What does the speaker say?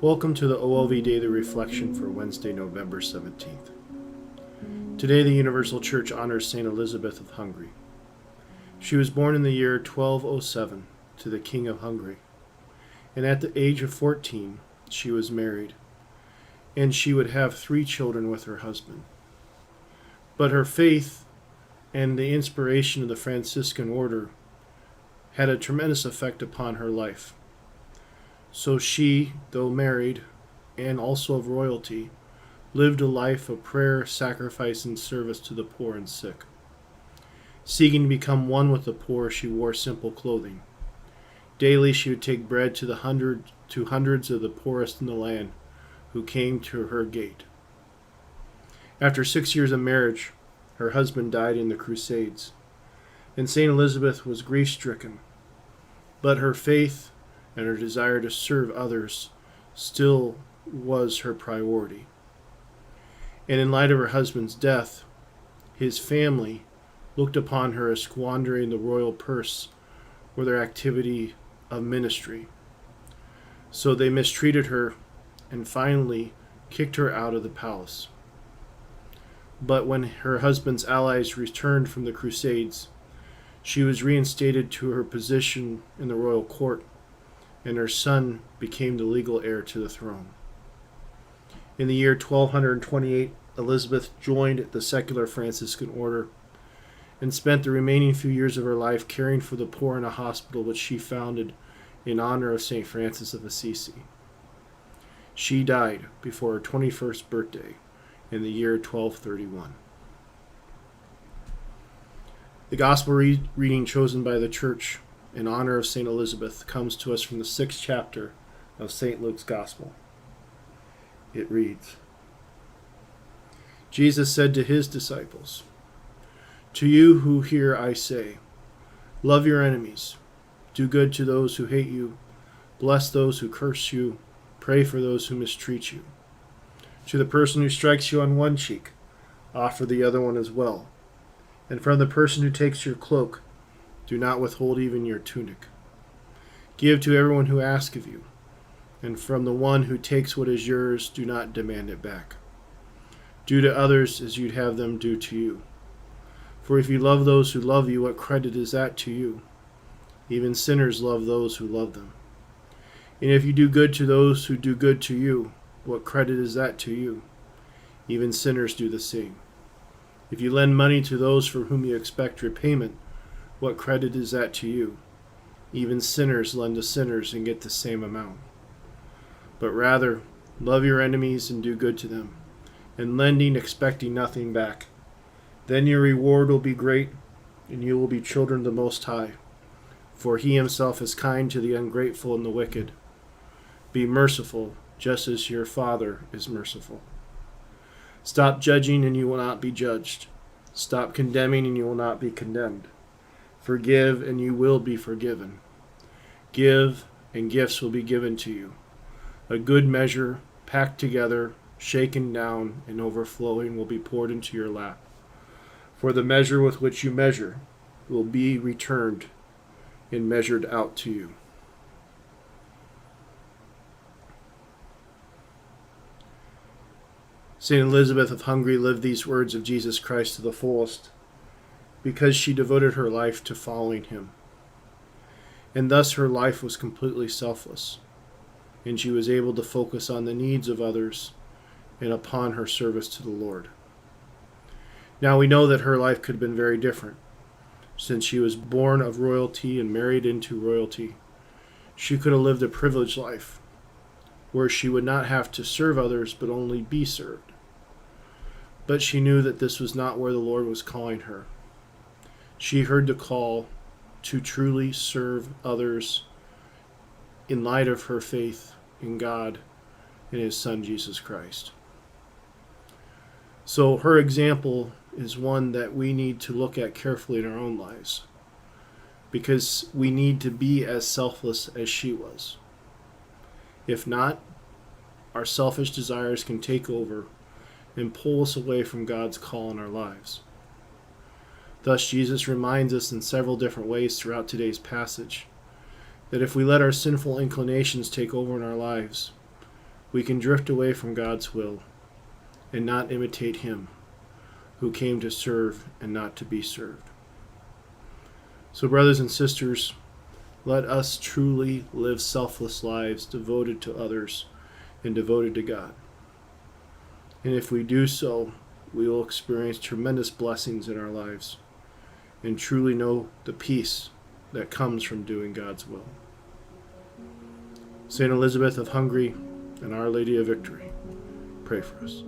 Welcome to the OLV Daily Reflection for Wednesday, November 17th. Today, the Universal Church honors St. Elizabeth of Hungary. She was born in the year 1207 to the King of Hungary, and at the age of 14, she was married, and she would have 3 children with her husband. But her faith and the inspiration of the Franciscan order had a tremendous effect upon her life. So she, though married and also of royalty, lived a life of prayer, sacrifice, and service to the poor and sick. Seeking to become one with the poor, she wore simple clothing. Daily she would take bread to hundreds of the poorest in the land who came to her gate. After 6 years of marriage, her husband died in the Crusades, and St. Elizabeth was grief-stricken, but her faith and her desire to serve others still was her priority. And in light of her husband's death, his family looked upon her as squandering the royal purse for their activity of ministry. So they mistreated her and finally kicked her out of the palace. But when her husband's allies returned from the Crusades, she was reinstated to her position in the royal court, and her son became the legal heir to the throne. In the year 1228, Elizabeth joined the secular Franciscan order and spent the remaining few years of her life caring for the poor in a hospital which she founded in honor of St. Francis of Assisi. She died before her 21st birthday in the year 1231. The Gospel reading chosen by the Church in honor of St. Elizabeth comes to us from the 6th chapter of St. Luke's Gospel. It reads, Jesus said to his disciples, "To you who hear I say, love your enemies, do good to those who hate you, bless those who curse you, pray for those who mistreat you. To the person who strikes you on one cheek, offer the other one as well. And from the person who takes your cloak, do not withhold even your tunic. Give to everyone who asks of you, and from the one who takes what is yours, do not demand it back. Do to others as you'd have them do to you. For if you love those who love you, what credit is that to you? Even sinners love those who love them. And if you do good to those who do good to you, what credit is that to you? Even sinners do the same. If you lend money to those from whom you expect repayment, what credit is that to you? Even sinners lend to sinners and get the same amount. But rather, love your enemies and do good to them, and lending expecting nothing back. Then your reward will be great, and you will be children of the Most High, for he himself is kind to the ungrateful and the wicked. Be merciful, just as your Father is merciful. Stop judging, and you will not be judged. Stop condemning, and you will not be condemned. Forgive, and you will be forgiven. Give, and gifts will be given to you. A good measure, packed together, shaken down, and overflowing will be poured into your lap. For the measure with which you measure will be returned and measured out to you. St. Elizabeth of Hungary lived these words of Jesus Christ to the fullest, because she devoted her life to following him. And thus her life was completely selfless, and she was able to focus on the needs of others and upon her service to the Lord. Now we know that her life could have been very different. Since she was born of royalty and married into royalty, she could have lived a privileged life, where she would not have to serve others but only be served. But she knew that this was not where the Lord was calling her. She heard the call to truly serve others in light of her faith in God and his Son, Jesus Christ. So her example is one that we need to look at carefully in our own lives, because we need to be as selfless as she was. If not, our selfish desires can take over and pull us away from God's call in our lives. Thus, Jesus reminds us in several different ways throughout today's passage that if we let our sinful inclinations take over in our lives, we can drift away from God's will and not imitate Him, who came to serve and not to be served. So, brothers and sisters, let us truly live selfless lives devoted to others and devoted to God. And if we do so, we will experience tremendous blessings in our lives and truly know the peace that comes from doing God's will. Saint Elizabeth of Hungary and Our Lady of Victory, pray for us.